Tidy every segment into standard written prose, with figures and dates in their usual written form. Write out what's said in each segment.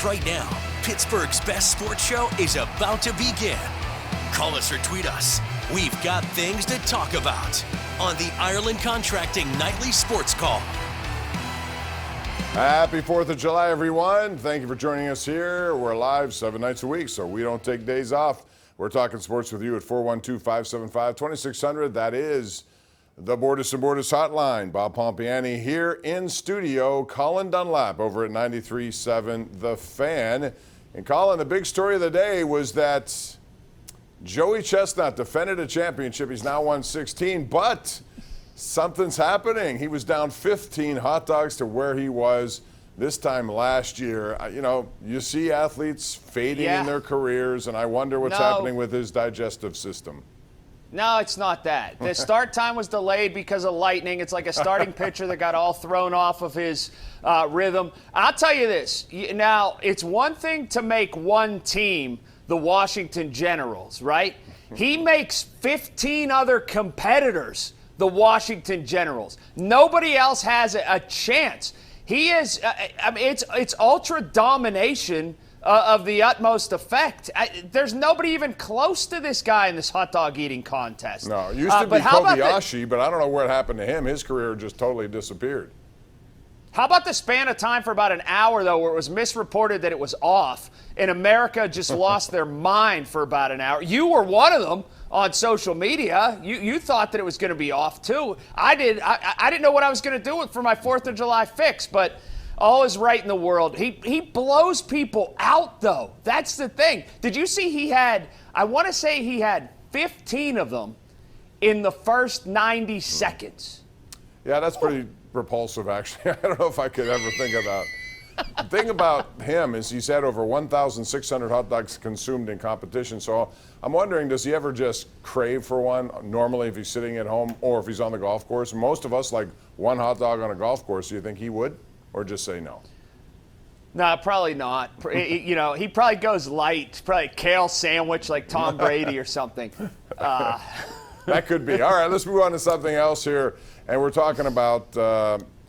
Right now, Pittsburgh's best sports show is about to begin. Call us or tweet us. We've got things to talk about on the Ireland Contracting Nightly Sports Call. Happy 4th of July, everyone. Thank you for joining us here. We're live 7 nights a week, so we don't take days off. We're talking sports with you at 412-575-2600. That is the Bordas and Bordas hotline. Bob Pompeani here in studio. Colin Dunlap over at 93.7 The Fan. And Colin, the big story of the day was that Joey Chestnut defended a championship. He's now won 16, but something's happening. He was down 15 hot dogs to where he was this time last year. You know, you see athletes fading in their careers, and I wonder what's happening with his digestive system. No, it's not that. The start time was delayed because of lightning. It's like a starting pitcher that got all thrown off of his rhythm. I'll tell you this. Now, it's one thing to make one team the Washington Generals, right? He makes 15 other competitors the Washington Generals. Nobody else has a chance. He is, I mean, it's ultra domination of the utmost effect. There's nobody even close to this guy in this hot dog eating contest. No, it used to be Kobayashi, but I don't know what happened to him. His career just totally disappeared. How about the span of time for about an hour, though, where it was misreported that it was off, and America just lost their mind for about an hour? You were one of them on social media. You thought that it was going to be off, too. I did. I didn't know what I was going to do for my 4th of July fix, but all is right in the world. He blows people out, though. That's the thing. Did you see he had, I want to say he had 15 of them in the first 90 seconds. Yeah, that's pretty repulsive, actually. I don't know if I could ever think of that. The thing about him is he's had over 1,600 hot dogs consumed in competition. So I'm wondering, does he ever just crave for one normally if he's sitting at home or if he's on the golf course? Most of us like one hot dog on a golf course. Do you think he would? Or just say no? No, probably not. You know, he probably goes light, probably kale sandwich like Tom Brady or something. That could be. All right, let's move on to something else here. And we're talking about,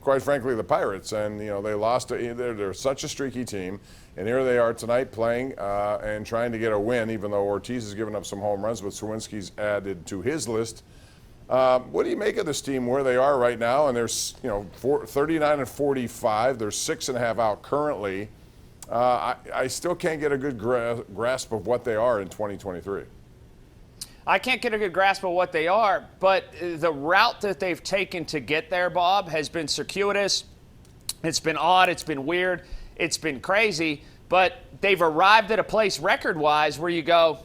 quite frankly, the Pirates. And, you know, they lost. They're such a streaky team. And here they are tonight playing and trying to get a win, even though Ortiz has given up some home runs, but Sawinski's added to his list. What do you make of this team where they are right now? And they're 39 and 45. They're 6.5 out currently. I still can't get a good grasp of what they are in 2023. I can't get a good grasp of what they are, but the route that they've taken to get there, Bob, has been circuitous. It's been odd. It's been weird. It's been crazy. But they've arrived at a place record-wise where you go,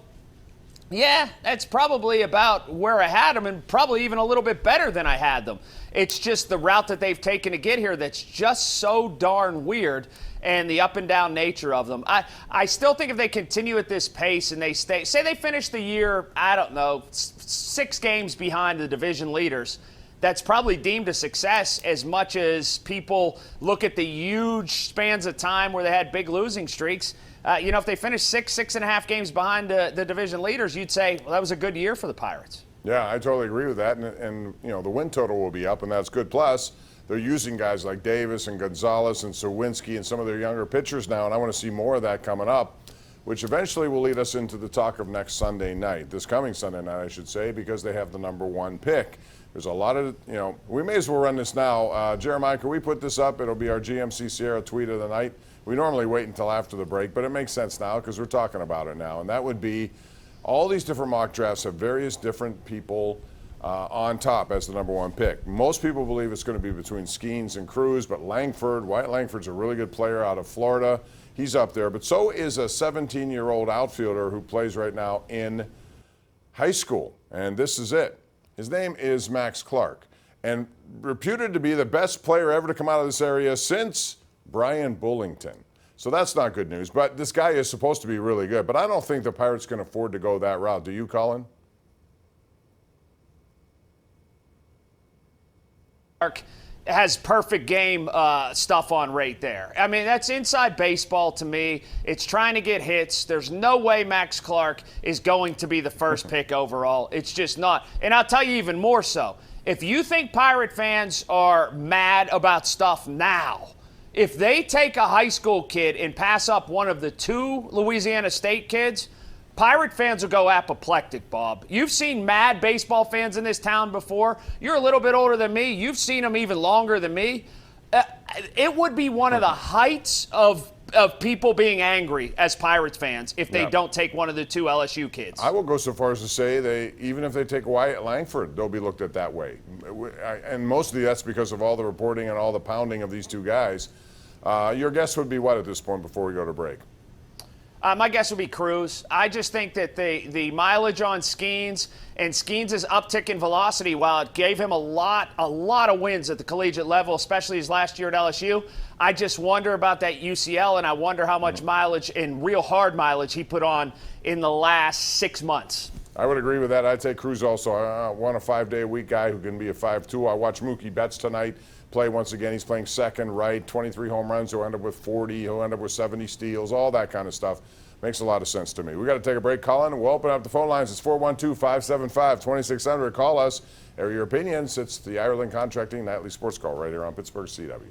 yeah, that's probably about where I had them and probably even a little bit better than I had them. It's just the route that they've taken to get here that's just so darn weird, and the up and down nature of them. I still think if they continue at this pace and they say they finish the year, I don't know, 6 games behind the division leaders, that's probably deemed a success as much as people look at the huge spans of time where they had big losing streaks. You know, if they finish 6.5 games behind the division leaders, you'd say, well, that was a good year for the Pirates. Yeah, I totally agree with that. And you know, the win total will be up, and that's good. Plus, they're using guys like Davis and Gonzalez and Sawinski and some of their younger pitchers now, and I want to see more of that coming up, which eventually will lead us into the talk of next Sunday night, this coming Sunday night, I should say, because they have the #1 pick. There's a lot of, you know, we may as well run this now. Jeremiah, can we put this up? It'll be our GMC Sierra tweet of the night. We normally wait until after the break, but it makes sense now because we're talking about it now. And that would be all these different mock drafts have various different people on top as the #1 pick. Most people believe it's going to be between Skeens and Cruz, but Wyatt Langford's a really good player out of Florida. He's up there, but so is a 17-year-old outfielder who plays right now in high school. And this is it. His name is Max Clark, and reputed to be the best player ever to come out of this area since Brian Bullington. So that's not good news, but this guy is supposed to be really good. But I don't think the Pirates can afford to go that route. Do you, Colin? Clark has perfect game stuff on right there. I mean, that's inside baseball to me. It's trying to get hits. There's no way Max Clark is going to be the first pick overall. It's just not. And I'll tell you even more so. If you think Pirate fans are mad about stuff now, If they take a high school kid and pass up one of the 2 Louisiana State kids, Pirate fans will go apoplectic, Bob. You've seen mad baseball fans in this town before. You're a little bit older than me. You've seen them even longer than me. It would be one of the heights of people being angry as Pirates fans if they don't take one of the 2 LSU kids. I will go so far as to say even if they take Wyatt Langford, they'll be looked at that way. And mostly that's because of all the reporting and all the pounding of these 2 guys. Your guess would be what at this point before we go to break? My guess would be Cruz. I just think that the mileage on Skeens and Skeens' uptick in velocity, while it gave him a lot of wins at the collegiate level, especially his last year at LSU, I just wonder about that UCL, and I wonder how much mileage and real hard mileage he put on in the last 6 months. I would agree with that. I'd take Cruz also. I want a 5-day-a-week guy who can be a 5-2. I watched Mookie Betts tonight play once again. He's playing second, right, 23 home runs. He'll end up with 40. He'll end up with 70 steals, all that kind of stuff. Makes a lot of sense to me. We got to take a break, Colin. We'll open up the phone lines. It's 412-575-2600. Call us. Air your opinions. It's the Ireland Contracting Nightly Sports Call right here on Pittsburgh CW.